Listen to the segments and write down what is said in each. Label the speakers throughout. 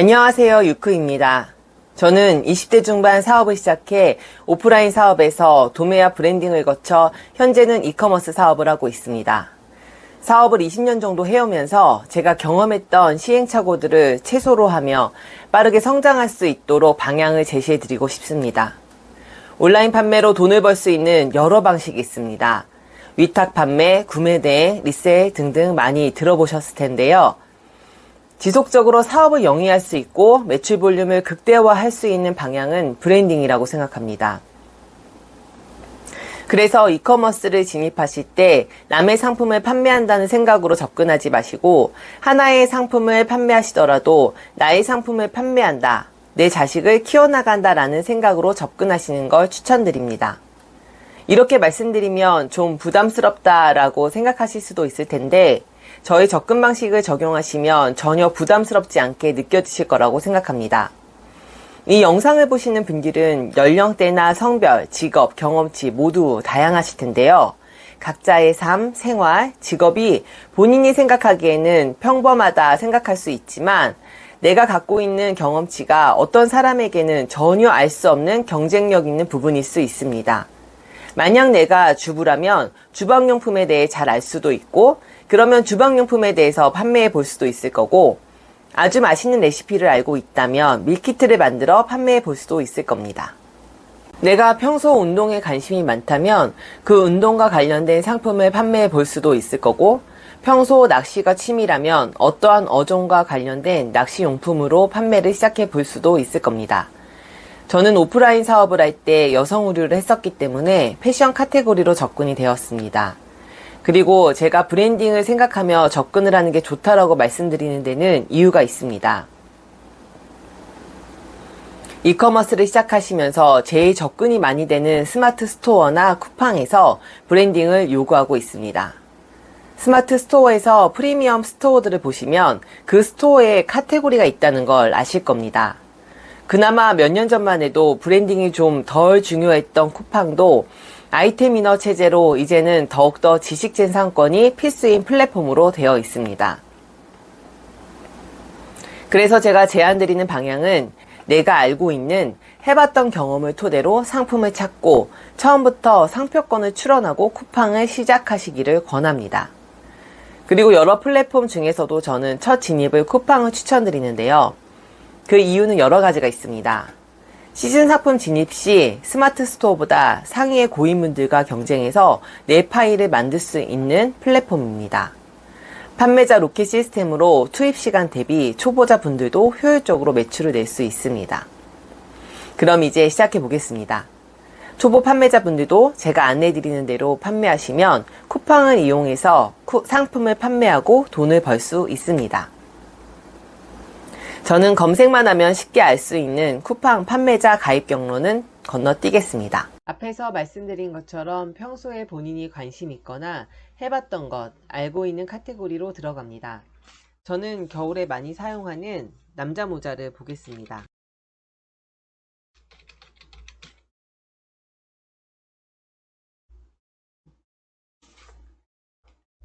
Speaker 1: 안녕하세요, 유크입니다. 저는 20대 중반 사업을 시작해 오프라인 사업에서 도매와 브랜딩을 거쳐 현재는 이커머스 사업을 하고 있습니다. 사업을 20년 정도 해오면서 제가 경험했던 시행착오들을 최소로 하며 빠르게 성장할 수 있도록 방향을 제시해 드리고 싶습니다. 온라인 판매로 돈을 벌 수 있는 여러 방식이 있습니다. 위탁 판매, 구매 대행, 리셀 등등 많이 들어보셨을 텐데요. 지속적으로 사업을 영위할 수 있고 매출 볼륨을 극대화할 수 있는 방향은 브랜딩이라고 생각합니다. 그래서 이커머스를 진입하실 때 남의 상품을 판매한다는 생각으로 접근하지 마시고 하나의 상품을 판매하시더라도 나의 상품을 판매한다, 내 자식을 키워나간다라는 생각으로 접근하시는 걸 추천드립니다. 이렇게 말씀드리면 좀 부담스럽다라고 생각하실 수도 있을 텐데 저의 접근 방식을 적용하시면 전혀 부담스럽지 않게 느껴지실 거라고 생각합니다. 이 영상을 보시는 분들은 연령대나 성별, 직업, 경험치 모두 다양하실 텐데요. 각자의 삶, 생활, 직업이 본인이 생각하기에는 평범하다 생각할 수 있지만 내가 갖고 있는 경험치가 어떤 사람에게는 전혀 알 수 없는 경쟁력 있는 부분일 수 있습니다. 만약 내가 주부라면 주방용품에 대해 잘 알 수도 있고 그러면 주방용품에 대해서 판매해 볼 수도 있을 거고 아주 맛있는 레시피를 알고 있다면 밀키트를 만들어 판매해 볼 수도 있을 겁니다. 내가 평소 운동에 관심이 많다면 그 운동과 관련된 상품을 판매해 볼 수도 있을 거고 평소 낚시가 취미라면 어떠한 어종과 관련된 낚시용품으로 판매를 시작해 볼 수도 있을 겁니다. 저는 오프라인 사업을 할 때 여성 의류를 했었기 때문에 패션 카테고리로 접근이 되었습니다. 그리고 제가 브랜딩을 생각하며 접근을 하는 게 좋다라고 말씀드리는 데는 이유가 있습니다. 이커머스를 시작하시면서 제일 접근이 많이 되는 스마트 스토어나 쿠팡에서 브랜딩을 요구하고 있습니다. 스마트 스토어에서 프리미엄 스토어들을 보시면 그 스토어에 카테고리가 있다는 걸 아실 겁니다. 그나마 몇 년 전만 해도 브랜딩이 좀 덜 중요했던 쿠팡도 아이템 이너 체제로 이제는 더욱더 지식젠 상권이 필수인 플랫폼으로 되어 있습니다. 그래서 제가 제안드리는 방향은 내가 알고 있는 해봤던 경험을 토대로 상품을 찾고 처음부터 상표권을 출원하고 쿠팡을 시작하시기를 권합니다. 그리고 여러 플랫폼 중에서도 저는 첫 진입을 쿠팡을 추천드리는데요. 그 이유는 여러 가지가 있습니다. 시즌 상품 진입 시 스마트 스토어보다 상위의 고인물들과 경쟁해서 내 파일을 만들 수 있는 플랫폼입니다. 판매자 로켓 시스템으로 투입 시간 대비 초보자 분들도 효율적으로 매출을 낼 수 있습니다. 그럼 이제 시작해 보겠습니다. 초보 판매자 분들도 제가 안내해 드리는 대로 판매하시면 쿠팡을 이용해서 상품을 판매하고 돈을 벌 수 있습니다. 저는 검색만 하면 쉽게 알 수 있는 쿠팡 판매자 가입 경로는 건너뛰겠습니다. 앞에서 말씀드린 것처럼 평소에 본인이 관심 있거나 해봤던 것, 알고 있는 카테고리로 들어갑니다. 저는 겨울에 많이 사용하는 남자 모자를 보겠습니다.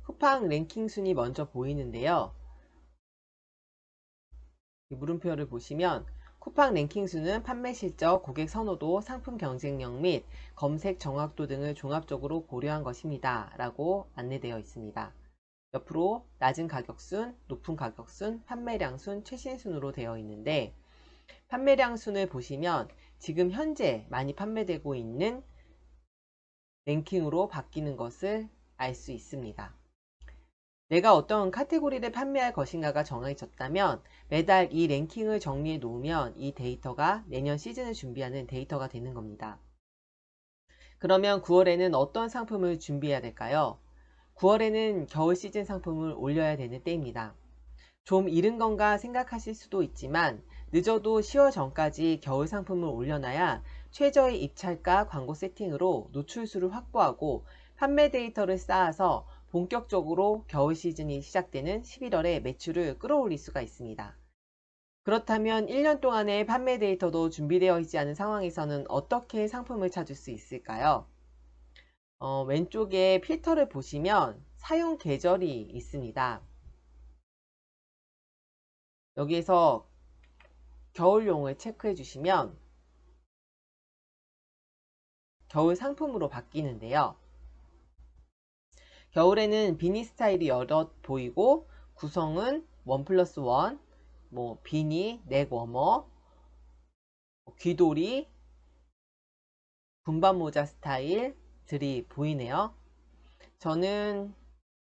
Speaker 1: 쿠팡 랭킹 순위 먼저 보이는데요. 물음표를 보시면 쿠팡 랭킹 수는 판매 실적, 고객 선호도, 상품 경쟁력 및 검색 정확도 등을 종합적으로 고려한 것입니다. 라고 안내되어 있습니다. 옆으로 낮은 가격순, 높은 가격순, 판매량 순, 최신 순으로 되어 있는데 판매량 순을 보시면 지금 현재 많이 판매되고 있는 랭킹으로 바뀌는 것을 알 수 있습니다. 내가 어떤 카테고리를 판매할 것인가가 정해졌다면 매달 이 랭킹을 정리해 놓으면 이 데이터가 내년 시즌을 준비하는 데이터가 되는 겁니다. 그러면 9월에는 어떤 상품을 준비해야 될까요? 9월에는 겨울 시즌 상품을 올려야 되는 때입니다. 좀 이른 건가 생각하실 수도 있지만 늦어도 10월 전까지 겨울 상품을 올려놔야 최저의 입찰가 광고 세팅으로 노출수를 확보하고 판매 데이터를 쌓아서 본격적으로 겨울 시즌이 시작되는 11월에 매출을 끌어올릴 수가 있습니다. 그렇다면 1년 동안의 판매 데이터도 준비되어 있지 않은 상황에서는 어떻게 상품을 찾을 수 있을까요? 왼쪽에 필터를 보시면 사용 계절이 있습니다. 여기에서 겨울용을 체크해 주시면 겨울 상품으로 바뀌는데요. 겨울에는 비니 스타일이 여럿 보이고 구성은 1+1, 비니, 넥 워머, 귀돌이, 분반 모자 스타일들이 보이네요. 저는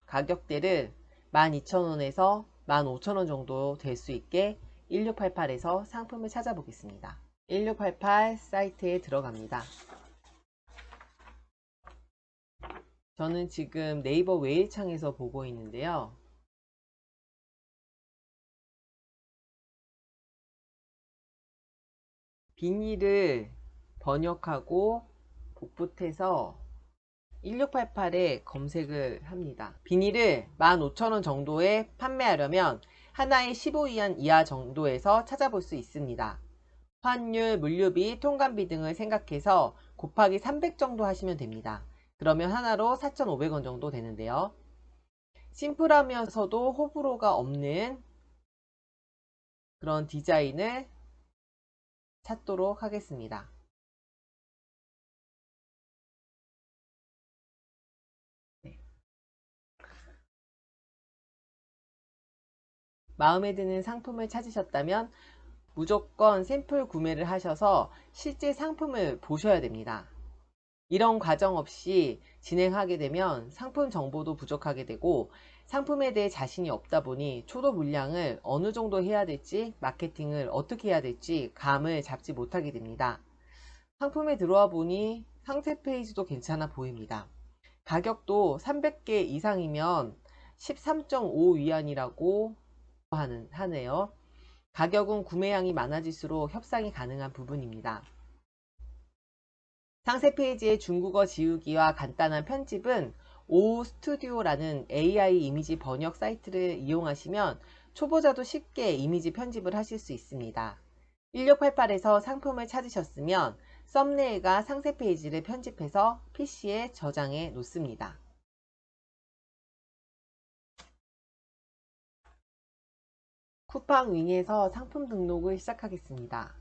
Speaker 1: 가격대를 12,000원에서 15,000원 정도 될 수 있게 1688에서 상품을 찾아보겠습니다. 1688 사이트에 들어갑니다. 저는 지금 네이버 메일창에서 보고 있는데요. 비니를 번역하고 복붙해서 1688에 검색을 합니다. 비니를 15,000원 정도에 판매하려면 하나에 15위안 이하 정도에서 찾아볼 수 있습니다. 환율, 물류비, 통관비 등을 생각해서 곱하기 300 정도 하시면 됩니다. 그러면 하나로 4,500원 정도 되는데요. 심플하면서도 호불호가 없는 그런 디자인을 찾도록 하겠습니다. 네. 마음에 드는 상품을 찾으셨다면 무조건 샘플 구매를 하셔서 실제 상품을 보셔야 됩니다. 이런 과정 없이 진행하게 되면 상품 정보도 부족하게 되고 상품에 대해 자신이 없다 보니 초도 물량을 어느 정도 해야 될지 마케팅을 어떻게 해야 될지 감을 잡지 못하게 됩니다. 상품에 들어와 보니 상세 페이지도 괜찮아 보입니다. 가격도 300개 이상이면 13.5위안이라고 하네요. 가격은 구매량이 많아질수록 협상이 가능한 부분입니다. 상세 페이지의 중국어 지우기와 간단한 편집은 오우 스튜디오라는 AI 이미지 번역 사이트를 이용하시면 초보자도 쉽게 이미지 편집을 하실 수 있습니다. 1688에서 상품을 찾으셨으면 썸네일과 상세 페이지를 편집해서 PC에 저장해 놓습니다. 쿠팡 윙에서 상품 등록을 시작하겠습니다.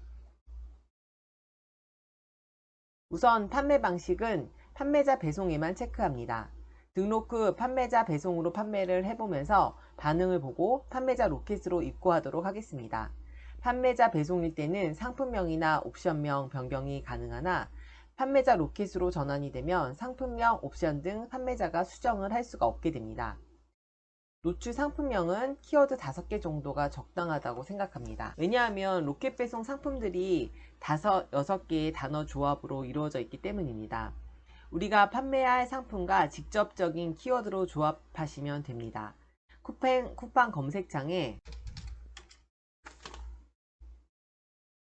Speaker 1: 우선 판매 방식은 판매자 배송에만 체크합니다. 등록 후 판매자 배송으로 판매를 해보면서 반응을 보고 판매자 로켓으로 입고하도록 하겠습니다. 판매자 배송일 때는 상품명이나 옵션명 변경이 가능하나 판매자 로켓으로 전환이 되면 상품명, 옵션 등 판매자가 수정을 할 수가 없게 됩니다. 노출 상품명은 키워드 5개 정도가 적당하다고 생각합니다. 왜냐하면 로켓 배송 상품들이 5, 6개의 단어 조합으로 이루어져 있기 때문입니다. 우리가 판매할 상품과 직접적인 키워드로 조합하시면 됩니다. 쿠팡 검색창에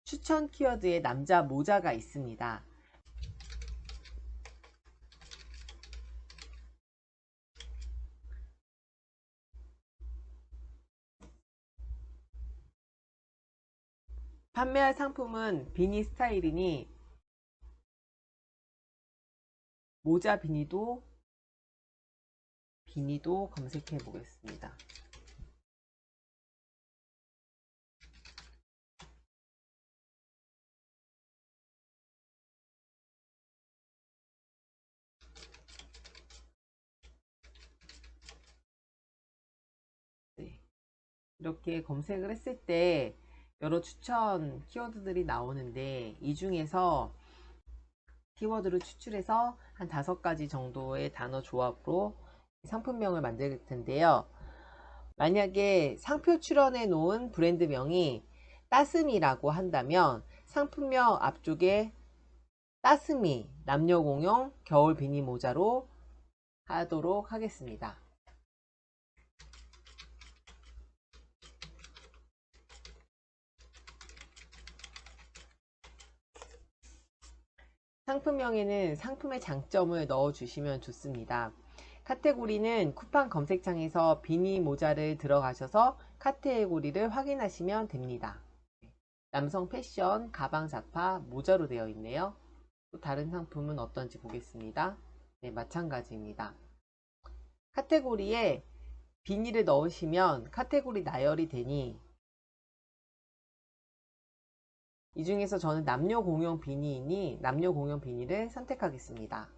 Speaker 1: 추천 키워드에 남자 모자가 있습니다. 판매할 상품은 비니 스타일이니 모자 비니도 검색해 보겠습니다. 네. 이렇게 검색을 했을 때 여러 추천 키워드들이 나오는데 이 중에서 키워드를 추출해서 한 5가지 정도의 단어 조합으로 상품명을 만들 텐데요. 만약에 상표 출원해 놓은 브랜드명이 따스미라고 한다면 상품명 앞쪽에 따스미 남녀공용 겨울 비니 모자로 하도록 하겠습니다. 상품명에는 상품의 장점을 넣어 주시면 좋습니다. 카테고리는 쿠팡 검색창에서 비니 모자를 들어가셔서 카테고리를 확인하시면 됩니다. 남성 패션, 가방 잡화, 모자로 되어 있네요. 또 다른 상품은 어떤지 보겠습니다. 네, 마찬가지입니다. 카테고리에 비니를 넣으시면 카테고리 나열이 되니 이 중에서 저는 남녀 공용 비니이니 남녀 공용 비니를 선택하겠습니다.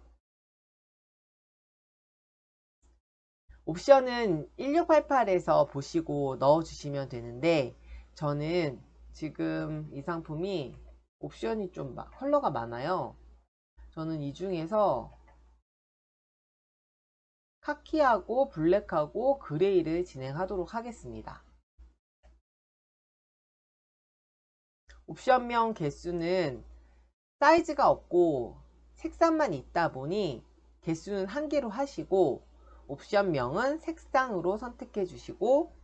Speaker 1: 옵션은 1688에서 보시고 넣어주시면 되는데, 저는 지금 이 상품이 옵션이 좀 컬러가 많아요. 저는 이 중에서 카키하고 블랙하고 그레이를 진행하도록 하겠습니다. 옵션명 개수는 사이즈가 없고 색상만 있다 보니 개수는 한 개로 하시고, 옵션명은 색상으로 선택해 주시고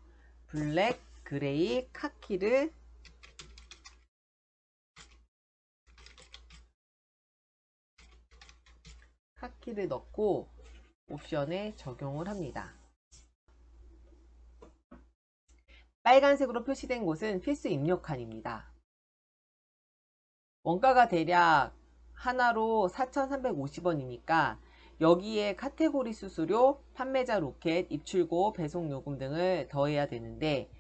Speaker 1: 블랙, 그레이, 카키를 넣고 옵션에 적용을 합니다. 빨간색으로 표시된 곳은 필수 입력칸입니다. 원가가 대략 하나로 4,350원이니까 여기에 카테고리 수수료, 판매자 로켓, 입출고, 배송요금 등을 더해야 되는데,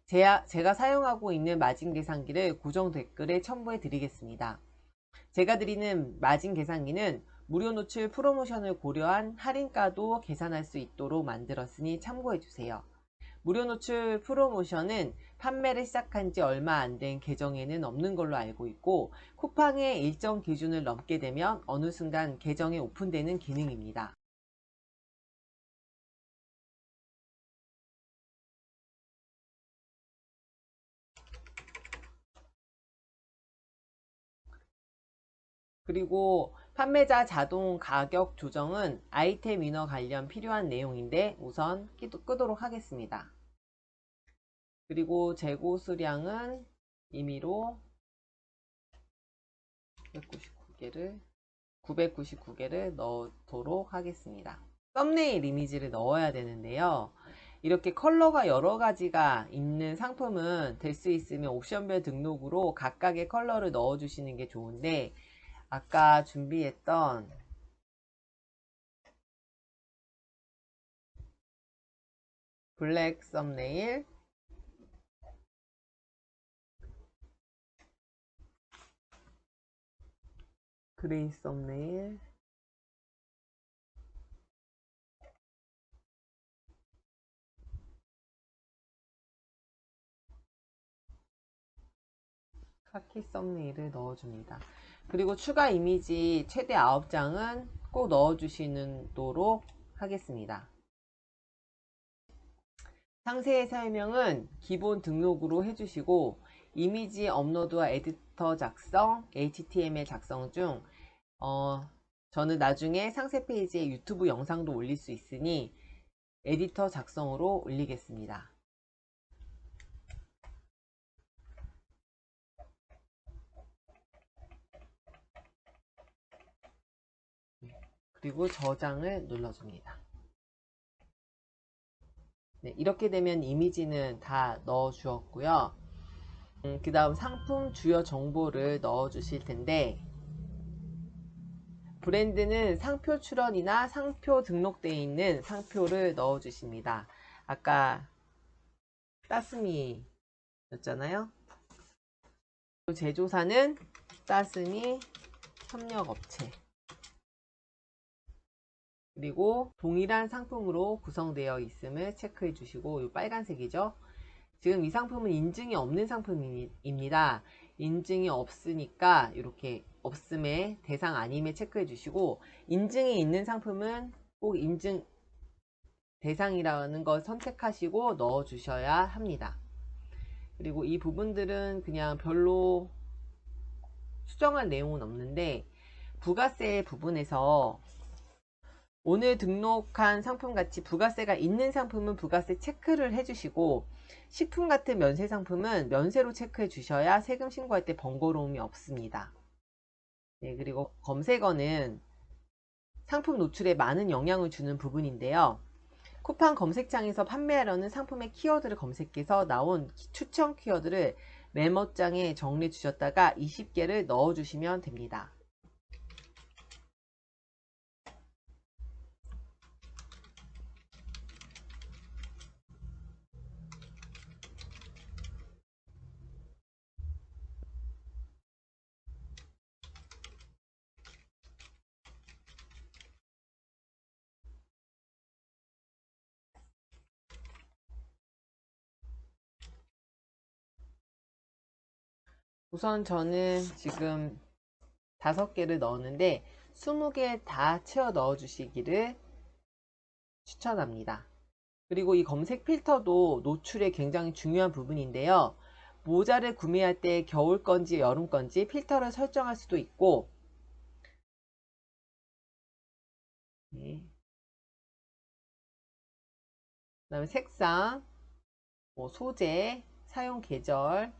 Speaker 1: 제가 사용하고 있는 마진 계산기를 고정 댓글에 첨부해 드리겠습니다. 제가 드리는 마진 계산기는 무료 노출 프로모션을 고려한 할인가도 계산할 수 있도록 만들었으니 참고해 주세요. 무료 노출 프로모션은 판매를 시작한 지 얼마 안 된 계정에는 없는 걸로 알고 있고, 쿠팡의 일정 기준을 넘게 되면 어느 순간 계정이 오픈되는 기능입니다. 그리고 판매자 자동 가격 조정은 아이템 위너 관련 필요한 내용인데 우선 끄도록 하겠습니다. 그리고 재고 수량은 임의로 999개를 넣도록 하겠습니다. 썸네일 이미지를 넣어야 되는데요. 이렇게 컬러가 여러 가지가 있는 상품은 될 수 있으면 옵션별 등록으로 각각의 컬러를 넣어 주시는 게 좋은데, 아까 준비했던 블랙 썸네일, 그레이 썸네일, 카키 썸네일을 넣어줍니다. 그리고 추가 이미지 최대 9장은 꼭 넣어주시도록 하겠습니다. 상세의 설명은 기본 등록으로 해주시고, 이미지 업로드와 에디터 작성, HTML 작성 중 저는 나중에 상세 페이지에 유튜브 영상도 올릴 수 있으니 에디터 작성으로 올리겠습니다. 그리고 저장을 눌러줍니다. 네, 이렇게 되면 이미지는 다 넣어 주었고요. 그 다음 상품 주요 정보를 넣어 주실 텐데, 브랜드는 상표 출원이나 상표 등록되어 있는 상표를 넣어 주십니다. 아까 따스미 였잖아요. 제조사는 따스미 협력업체, 그리고 동일한 상품으로 구성되어 있음을 체크해 주시고, 이 빨간색이죠. 지금 이 상품은 인증이 없는 상품입니다. 인증이 없으니까 이렇게 없음에 대상 아님에 체크해 주시고, 인증이 있는 상품은 꼭 인증 대상이라는 걸 선택하시고 넣어 주셔야 합니다. 그리고 이 부분들은 그냥 별로 수정할 내용은 없는데, 부가세 부분에서 오늘 등록한 상품같이 부가세가 있는 상품은 부가세 체크를 해주시고, 식품 같은 면세 상품은 면세로 체크해 주셔야 세금 신고할 때 번거로움이 없습니다. 네, 그리고 검색어는 상품 노출에 많은 영향을 주는 부분인데요. 쿠팡 검색창에서 판매하려는 상품의 키워드를 검색해서 나온 추천 키워드를 메모장에 정리해 주셨다가 20개를 넣어 주시면 됩니다. 우선 저는 지금 5개를 넣었는데 20개 다 채워 넣어 주시기를 추천합니다. 그리고 이 검색 필터도 노출에 굉장히 중요한 부분인데요. 모자를 구매할 때 겨울 건지 여름 건지 필터를 설정할 수도 있고, 네. 그다음에 색상, 뭐 소재, 사용 계절,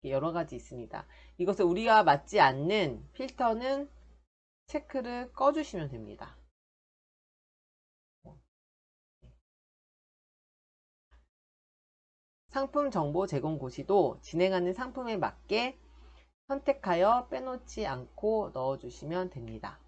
Speaker 1: 여러 가지 있습니다. 이것을 우리가 맞지 않는 필터는 체크를 꺼주시면 됩니다. 상품 정보 제공 고시도 진행하는 상품에 맞게 선택하여 빼놓지 않고 넣어주시면 됩니다.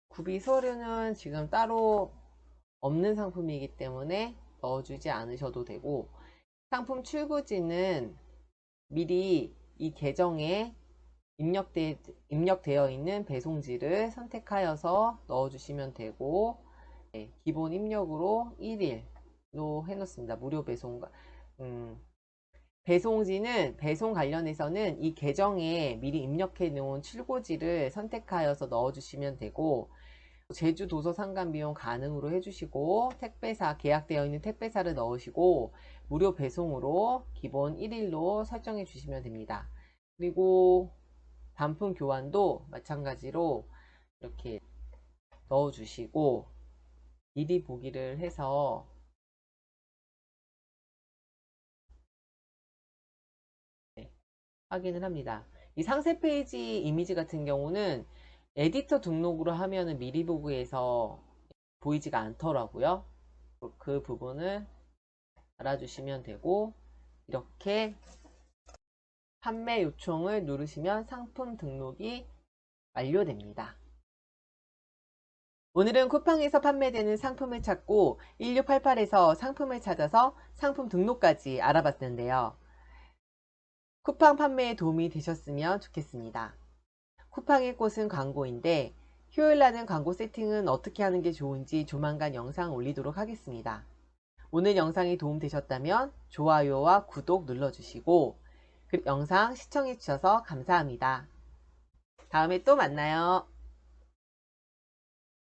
Speaker 1: 구비 서류는 지금 따로 없는 상품이기 때문에 넣어주지 않으셔도 되고, 상품 출고지는 미리 이 계정에 입력되어 있는 배송지를 선택하여서 넣어주시면 되고, 네, 기본 입력으로 1일로 해놓습니다. 무료 배송. 배송지는 배송 관련해서는 이 계정에 미리 입력해 놓은 출고지를 선택하여서 넣어주시면 되고, 제주 도서 상간 비용 가능으로 해주시고, 택배사 계약되어 있는 택배사를 넣으시고 무료 배송으로 기본 1일로 설정해 주시면 됩니다. 그리고 반품 교환도 마찬가지로 이렇게 넣어 주시고 미리 보기를 해서 확인을 합니다. 이 상세 페이지 이미지 같은 경우는 에디터 등록으로 하면은 미리 보기에서 보이지가 않더라고요. 그 부분을 알아주시면 되고, 이렇게 판매 요청을 누르시면 상품 등록이 완료됩니다. 오늘은 쿠팡에서 판매되는 상품을 찾고 1688에서 상품을 찾아서 상품 등록까지 알아봤는데요. 쿠팡 판매에 도움이 되셨으면 좋겠습니다. 쿠팡의 꽃은 광고인데 휴일 나는 광고 세팅은 어떻게 하는 게 좋은지 조만간 영상 올리도록 하겠습니다. 오늘 영상이 도움되셨다면 좋아요와 구독 눌러주시고 영상 시청해주셔서 감사합니다. 다음에 또 만나요.